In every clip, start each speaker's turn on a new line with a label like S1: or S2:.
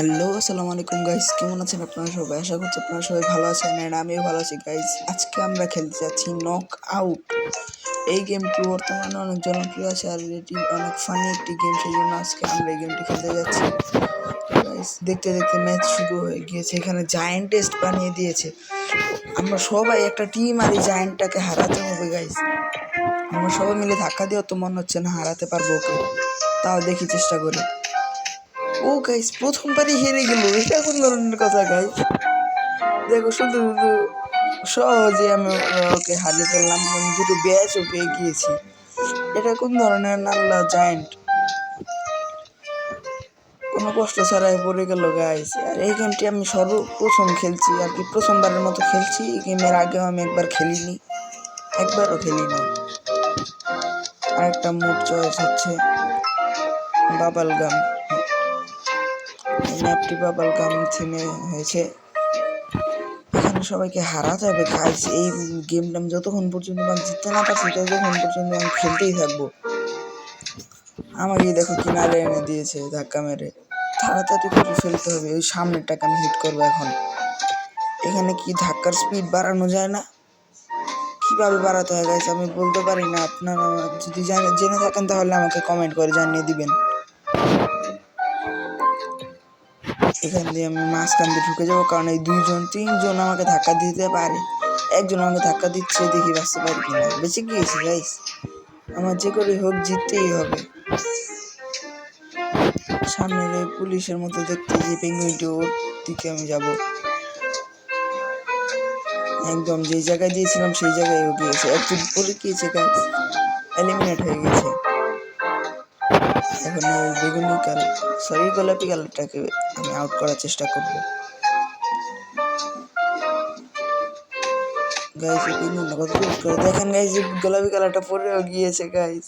S1: Hello, আসসালামু আলাইকুম guys, কেমন আছেন আপনারা সবাই? আশা করছি আপনারা সবাই ভালো আছেন এন্ড আমিও ভালো আছি গাইস। আজকে আমরা খেলতে যাচ্ছি নক আউট। এই গেমটি বর্তমানে অনেক জনপ্রিয় আছে আর এটি অনেক ফানি একটি গেম, সেই জন্য আজকে আমরা এই গেমটি খেলতে যাচ্ছি। গাইস দেখতে দেখতে ম্যাচ শুরু হয়ে গিয়েছে, এখানে জায়ান্ট টেস্ট বানিয়ে দিয়েছে। আমরা সবাই একটা টিম আর এই জায়ান্টটাকে হারাতে হবে গাইস। আমরা সবাই মিলে ধাক্কা দিয়েও তো মনে হচ্ছে না হারাতে পারবো ওকে, তাও দেখি চেষ্টা করে। ও গাইস প্রথমবারই হেরে গেল, এটা কোন ধরনের কথা গাইস? দেখো শুধু শুধু সহজে আমি ওকে হারিয়ে ফেললাম, দুটো ব্যাচও পেয়ে গিয়েছি। এটা কোন ধরনের নাল্লা জায়ান্ট, কোনো কষ্ট ছাড়াই পড়ে গেল গাইস। আর এই গেমটি আমি সর্বপ্রথম খেলছি আর কি, প্রথমবারের মতো খেলছি। এই গেমের আগেও আমি একবারও খেলিনি। আরেকটা মুড চয়েস হচ্ছে বাবল গাম। ম্যাপটি বাবল গাম থিমে হয়েছে। এখানে সবাইকে হারাতে হবে গাইস। এই গেমটা আমি যতক্ষণ পর্যন্ত জিততে না পারছি ততক্ষণ পর্যন্ত আমি খেলতেই থাকবো। আমাকে দেখো কিনারে এনে দিয়েছে ধাক্কা মেরে। তাড়াতাড়ি করে ফেলতে হবে, ওই সামনেরটাকে আমি হিট করবো এখন। এখানে কি ধাক্কার স্পিড বাড়ানো যায় না? কিভাবে বাড়াতে হয় গাইস আমি বলতে পারি না, আপনারা যদি জেনে থাকেন তাহলে আমাকে কমেন্ট করে জানিয়ে দিবেন। এখান দিয়ে আমি মাঝখান দিয়ে ঢুকে যাবো, কারণ এই তিনজন আমাকে ধাক্কা দিতে পারে। একজন আমাকে ধাক্কা দিচ্ছে, দেখি বাঁচতে পারি কিনা। বেঁচে গিয়েছি গাইস, আমার যে করে হোক জিততেই হবে। সামনের ওই পুলিশের মতো দেখতে যে পেঙ্গুইনটি, ওর দিকে আমি যাব। একদম যে জায়গায় দিয়েছিলাম সেই জায়গায় ও গিয়েছে, একজন পড়ে গিয়েছে গাইস, এলিমিনেট হয়ে গেছে। এখন এই গোলাপি কালারটাকে আমি আউট করার চেষ্টা করবো গাইস। এই পেঙ্গুইনটা কত জোর করে দেখেন গাইস, গোলাপি কালারটা পড়েও গিয়েছে গাইস।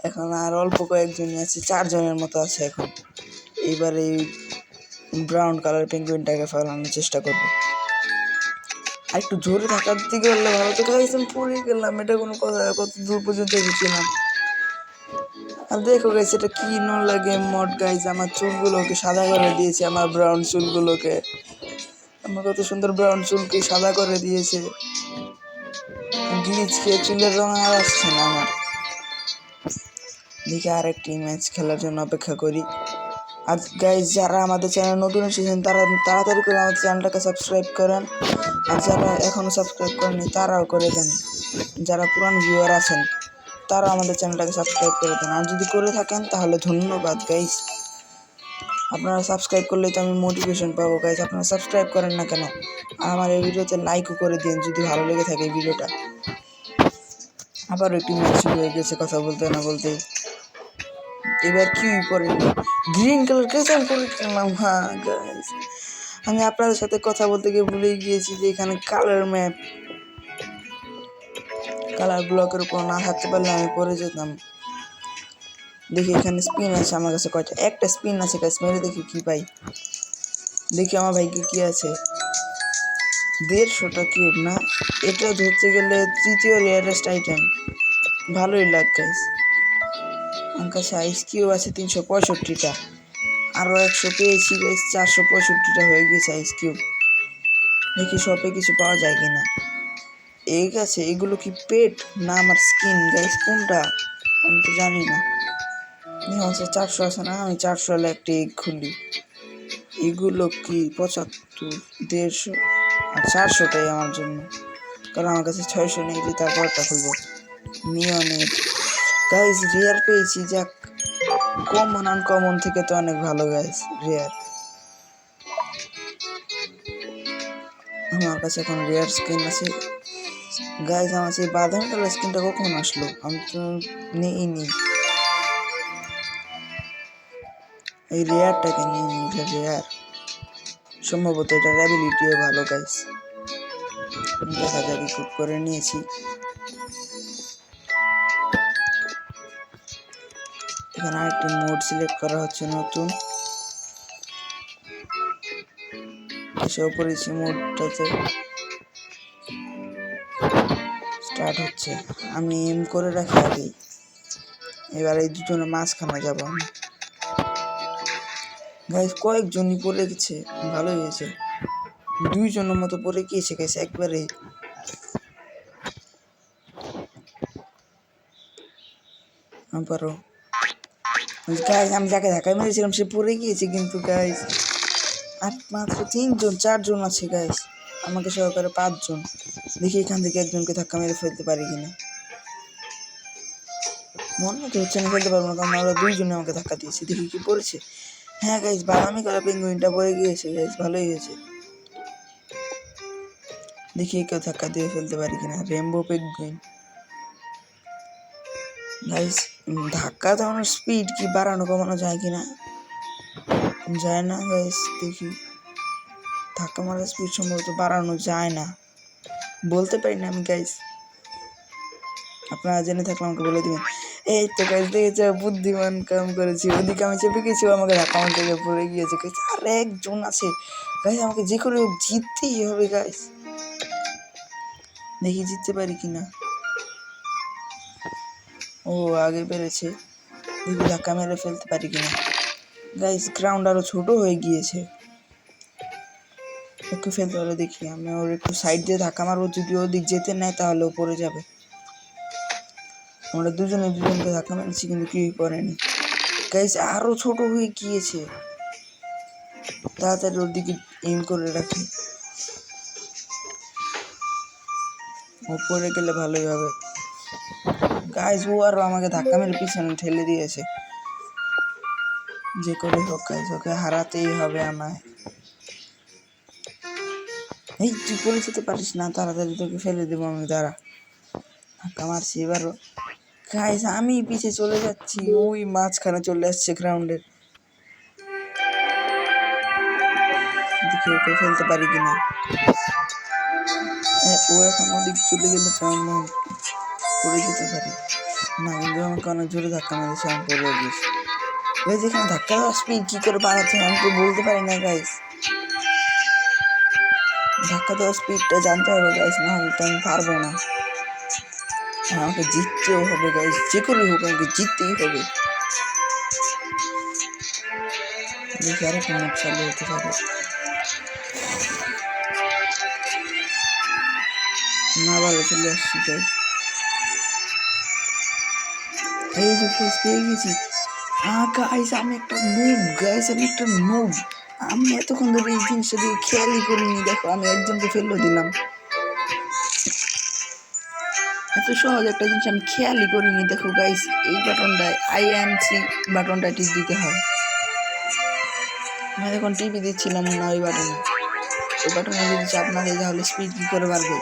S1: এখন আর অল্প কয়েকজনই আছে, 4 জনের মতো আছে এখন। এইবার এই ব্রাউন কালার পেঙ্গুইনটাকে ফেলানোর চেষ্টা করবো। আর একটু জোরে ধাক্কা দিতে গেলে ভালো তো গাইস, আমি পড়ে গেলাম। এটা কোনো কথা? কত দূর পর্যন্ত এসেছিলাম। আর দেখো গাইস, এটা কি লাগে মড গাইস, আমার চুলগুলোকে সাদা করে দিয়েছে, আমার ব্রাউন চুলগুলোকে। আমার কত সুন্দর ব্রাউন চুলকে সাদা করে দিয়েছে। গ্লিচ খেয়ে চুলের রং আর আসছে না আমার। দেখি আরেকটি ম্যাচ খেলার জন্য অপেক্ষা করি। আর গাইজ যারা আমাদের চ্যানেল নতুন এসেছেন তারা তাড়াতাড়ি করে আমাদের চ্যানেলটাকে সাবস্ক্রাইব করেন, আর যারা এখনও সাবস্ক্রাইব করেনি তারাও করে দেন। যারা পুরান ভিউয়ার আছেন তারা আমাদের চ্যানেলটাকে সাবস্ক্রাইব করে দেন, আর যদি করে থাকেন তাহলে ধন্যবাদ গাইজ। আপনারা সাবস্ক্রাইব করলেই তো আমি মোটিভেশন পাবো গাইজ। আপনারা সাবস্ক্রাইব করেন না কেন? আর আমার এই ভিডিওতে লাইকও করে দিন যদি ভালো লেগে থাকে এই ভিডিওটা। আবার একটি ম্যাচ শুরু হয়ে গেছে কথা বলতে না বলতেই। এবার কি পরে গ্রিন কালার কেসে করে খেললাম। হ্যাঁ গাইস, আমি আপনাদের সাথে কথা বলতে গিয়ে ভুলে গিয়েছি যে এখানে কালার ম্যাপ, কালার ব্লকের উপর না থাকতে পারলে আমি পরে যেতাম। দেখি এখানে স্পিন আছে আমার কাছে কয়টা, একটা স্পিন আছে গাইস, মেরে দেখি কি পাই। দেখি আমার ভাইকে কি আছে, 150টা কিউব না, এটা ধরতে গেলে তৃতীয় রেয়ারেস্ট আইটেম। ভালোই লাগ গাইস। আমার কাছে আইস কিউব আছে 365টা, আরও 100 পেয়েছি গাইস, 465টা হয়ে গেছে আইস কিউব। দেখি শপে কিছু পাওয়া যায় কিনা। এই আছে, এগুলো কি পেট না আমার স্কিন গাইস? কোনটা আমি তো জানি না। হচ্ছে 400 আছে না, আমি 400 হলে একটা এগ খুলি। এগুলো কি 75, 150 আর 400টাই আমার জন্য, কারণ আমার কাছে 600 নেই। যে তারপরটা খুলবো নিয়নের গাইস, রেয়ার পেয়েছি। যাক, কমন আনকমন থেকে তো অনেক ভালো গাইস রেয়ার। আমার কাছে এখন রেয়ার স্কিন আছে গাইস। আমার সেই বাদামি কালার স্কিনটা কখন আসলো? আমি তো নিইনি। এই রেয়ারটাকে নিয়ে নিই, এটা রেয়ার। সম্ভবত এটার অ্যাবিলিটিও ভালো গাইস। দেখা যাক, ইকুইপ করে নিয়েছি। এখানে আরেকটি মোড সিলেক্ট করা হচ্ছে নতুন, এসেও পড়েছি মোডটাতে। স্টার্ট হচ্ছে, আমি এম করে রাখি আগেই। এবার এই দুজনের মাঝখানে যাব আমি গাইস কয়েকজনই পড়ে গেছে, ভালোই হয়েছে। 2 জনের মতো পড়ে গিয়েছে গাইস একবারে। আবারও গাইস আমি যাকে ধাক্কা মেরেছিলাম সে পড়ে গিয়েছে, কিন্তু গাইস আর মাত্র 3 জন 4 জন আছে গাইস, আমাকে সহকারে 5 জন। দেখি এখান থেকে একজনকে ধাক্কা মেরে ফেলতে পারি কিনা। মনে তো হচ্ছে না ফেলতে পারবো না, কারণ ওরা 2 জনে আমাকে ধাক্কা দিয়েছে। দেখি কি পড়েছে। হ্যাঁ গাইস বাদামি করা পেঙ্গুইনটা পড়ে গিয়েছে গাইস, ভালোই হয়েছে। দেখি কেউ ধাক্কা দিয়ে ফেলতে পারি কিনা। রেমবো পেঙ্গুইন গাইস, ধাক্কা দেওয়ানোর স্পিড কি বাড়ানো কমানো যায় কিনা, যায় না গাইস। দেখি ধাক্কা মারার স্পিড সম্ভবত বাড়ানো যায় না, বলতে পারি না আমি গাইস। আপনারা জেনে থাকলে আমাকে বলে দিবেন। এই তো গাইস দেখেছে, বুদ্ধিমান কাম করেছি। ওদিকে আমি চেপে গেছি, আমাকে ধাক্কা মারতে গিয়ে পড়ে গিয়েছে গাইস। আর একজন আছে গাইস, আমাকে যে করে হোক জিততেই হবে গাইস। দেখি জিততে পারি কিনা। ও আগে পেরেছে, দেখি ধাক্কা মেরে ফেলতে পারি কিনা। গাইস গ্রাউন্ড আরো ছোট হয়ে গিয়েছে, ওকে ফেলতে হলে দেখি আমি ওর একটু সাইড দিয়ে ধাক্কা মারবো। যদি ওদিক যেতে নেয় তাহলে ও পড়ে যাবে। আমরা দুজনকে ধাক্কা মেরেছি কিন্তু কেউই পড়েনি গাইস, আরো ছোট হয়ে গিয়েছে। তাড়াতাড়ি ওর দিকে এম করে রাখি, ও পড়ে গেলে ভালোই হবে গাইস। ও আরো আমাকে ধাক্কা মেরে পিছনে ঠেলে দিয়েছে। যে করে হোক গাইস ওকে হারাতেই হবে আমায়। এই তুই পড়ে যেতে পারিস না, তাড়াতাড়ি তোকে ফেলে দেবো আমি, দাঁড়া। ধাক্কা মারছি এবারও গাইস, আমি পিছে চলে যাচ্ছি, ওই মাঝখানে চলে আসছে গ্রাউন্ডের। দেখি ওকে ফেলতে পারি কিনা। ও এখন ওদিক চলে গেলে তো আমি পড়ে যেতে পারি না, কিন্তু আমাকে অনেক জোরে ধাক্কা মেরেছে, আমি পড়ে গেছি গাইস। এখানে ধাক্কা দেওয়ার স্পিড কি করে বাড়াচ্ছে আমি তো বলতে পারি না গাইস। ধাক্কা দেওয়ার স্পিডটা জানতে হবে গাইস, না হলে তো আমি পারবো না। আমাকে জিততেও হবে গাইস, যে করে হোক আমাকে জিততেই হবে। দেখি আরো কোনো চালু হতে থাকে না, ভালো চলে আসছি গাইস। এই যে গাইস পেয়ে গেছি। গাইস আমি একটা নুব গাইস, আমি একটা নুব। আমি এতক্ষণ ধরে এই জিনিসটা দিয়ে খেয়ালই করিনি। দেখো আমি একজনকে ফেললো দিলাম, এত সহজ একটা জিনিস আমি খেয়ালই করিনি। দেখো গাইস এই বাটনটায় INC বাটনটা টিপ দিতে হয়। আমি এখন টিপি দিচ্ছিলাম না ওই বাটনে। ওই বাটনে যদি চাপ না দেয় তাহলে স্পিড কি করে বাড়বে।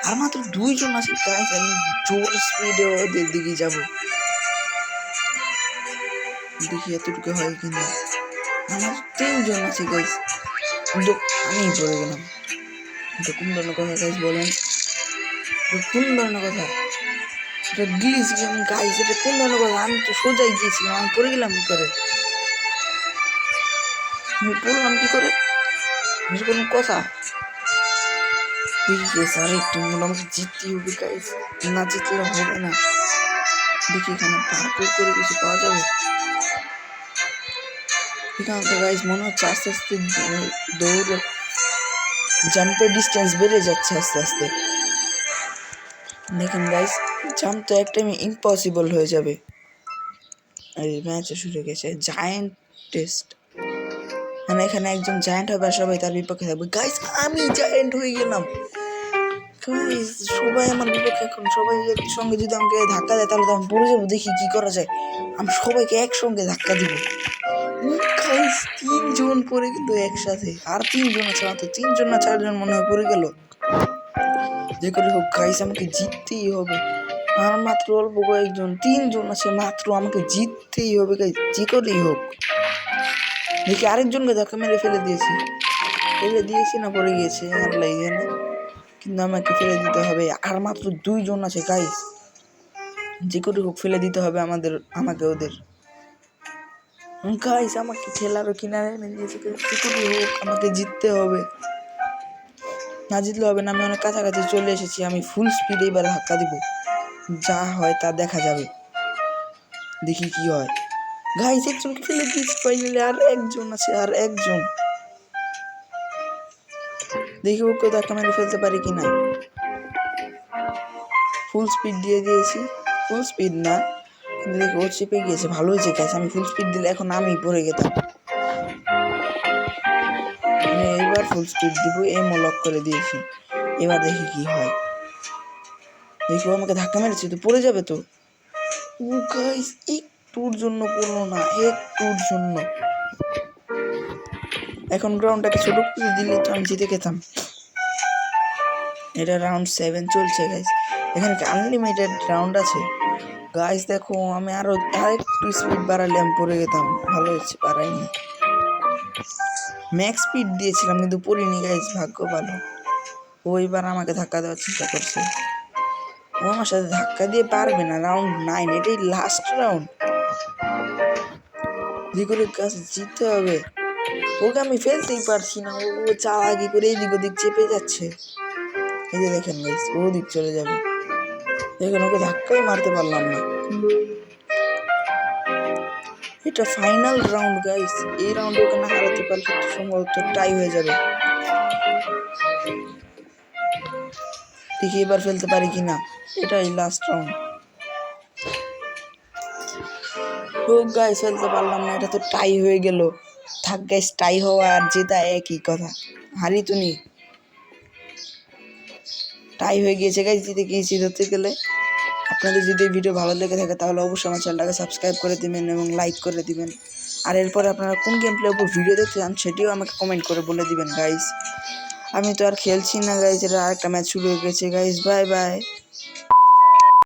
S1: আর মাত্র 2 জন আছে গাইস, আমি জোর স্পিডে ওদের দিকে যাবো। দেখি এতটুকু হয় কিনা। আমার 3 জন আছে গাইস, কিন্তু আমি পড়ে গেলাম। এটা কোন ধরনের কথা গাইস বলেন, কোন ধরনের কথা? এটা গ্লিচ গেম গাইস, এটা কোন ধরনের কথা? আমি তো সোজাই গিয়েছিলাম, আমি পড়ে গেলাম কি করে? আমি পড়লাম কি করে? এটা কোনো কথা? দেখি গাইস আর একটু আমাকে জিততেই হবে গাইস, না জিতলে হবে না। দেখি এখানে পার্কুর করে কিছু পাওয়া যাবে। এখানে তো গাইস মনে হচ্ছে আস্তে আস্তে দৌড় জাম্পের ডিস্টেন্স বেড়ে যাচ্ছে আস্তে আস্তে। দেখেন গাইস জাম্প তো এক টাইমে ইম্পসিবল হয়ে যাবে। এই ম্যাচ শুরু হয়ে গেছে, জায়ান্ট টেস্ট, মানে এখানে একজন জায়ান্ট হবে আর সবাই তার বিপক্ষে থাকবে। গাইস আমি জায়ান্ট হয়ে গেলাম গাইস, সবাই আমার বিপক্ষে। এখন সবাই একসঙ্গে যদি আমাকে ধাক্কা দেয় তাহলে তো আমি পড়ে যাবো। দেখি কি করা যায়, আমি সবাইকে একসঙ্গে ধাক্কা দিব। গাইস 3 জন পড়ে গেল একসাথে, আর 3 জন আছে, মাত্র 3 জন না 4 জন মনে হয় পড়ে গেল। যে করে হোক গাইস আমাকে জিততেই হবে। আর মাত্র অল্প কয়েকজন, 3 জন আছে মাত্র, আমাকে জিততেই হবে গাইস যে করেই হোক। দেখি আরেকজনকে ধাক্কা মেরে ফেলে দিয়েছি না পড়ে গিয়েছে আল্লাহ জানে, কিন্তু আমাকে ফেলে দিতে হবে। আর মাত্র 2 জন আছে গাইস, যে করে হোক ফেলে দিতে হবে আমাকে ওদের। গাইস আমাকে ঠেলারও কিনারে এনে দিয়েছে, যে করে হোক আমাকে জিততে হবে, না জিতলে হবে না। আমি অনেক কাছাকাছি চলে এসেছি, আমি ফুল স্পিডে এবার ধাক্কা দিব, যা হয় তা দেখা যাবে। দেখি কি হয়। গাইস একজনকে ফেলে দিয়েছি ফাইনালি, আর একজন আছে, আর একজন। দেখি ওকে ধাক্কা মেরে ফেলতে পারি কিনা। ফুল স্পিড দিয়ে দিয়েছি, ফুল স্পিড না কিন্তু দেখি ও চেপে গিয়েছে। ভালো হয়েছে গাইস, আমি ফুল স্পিড দিলে এখন আমি পড়ে গেতাম। এইবার ফুল স্পিড দিব, এমও লক করে দিয়েছি। এবার দেখি কি হয়। দেখি ও আমাকে ধাক্কা মেরেছে, তো পড়ে যাবে তো। ও গাইস একটুর জন্য পড়লো না, একটুর জন্য। এখন গ্রাউন্ডটাকে ছোট করে দিলে তো আমি জিতে গেতাম। এটা রাউন্ড 7 চলছে গাইস। এখানে আনলিমিটেড রাউন্ড আছে গাইস। দেখো আমি আরেকটু স্পিড বাড়ালে আমি পড়ে গেতাম। ভালো হচ্ছে পারাইনি। ম্যাক্স স্পিড দিয়েছিলাম কিন্তু পড়িনি গাইস, ভাগ্য ভালো। ও এবার আমাকে ধাক্কা দেওয়ার চেষ্টা করছে। ও আমার সাথে ধাক্কা দিয়ে পারবে না। রাউন্ড 9, এটাই লাস্ট রাউন্ড। যেগুলোর কাছে জিততে হবে। ওকে আমি ফেলতেই পারছি না, ও চালাকি করে এদিক ওদিক চেপে যাচ্ছে। এই যে দেখেন গাইস, ও দিক চলে যাবে। দেখেন ওকে ধাক্কাই মারতে পারলাম না। এটা ফাইনাল রাউন্ড গাইস। এই রাউন্ডে ওকে না হারাতে পারলে তো সম্ভবত টাই হয়ে যাবে। দেখি এবার ফেলতে পারি কিনা। এটাই লাস্ট রাউন্ড। ও গাইস ফেলতে পারলাম না, এটা তো টাই হয়ে গেল। থাক গাইস, টাই হওয়া আর জেতা একই কথা। হারি তো নি, টাই হয়ে গিয়েছে গাইস, জিতে গিয়েছি ধরতে গেলে। আপনাদের যদি এই ভিডিও ভালো লেগে থাকে তাহলে অবশ্যই আমার চ্যানেলটাকে সাবস্ক্রাইব করে দিবেন এবং লাইক করে দিবেন। আর এরপরে আপনারা কোন গেম প্লের উপর ভিডিও দেখতে চান সেটিও আমাকে কমেন্ট করে বলে দিবেন গাইস। আমি তো আর খেলছি না গাইস, এটা আরেকটা ম্যাচ শুরু হয়ে গেছে গাইস। Bye bye.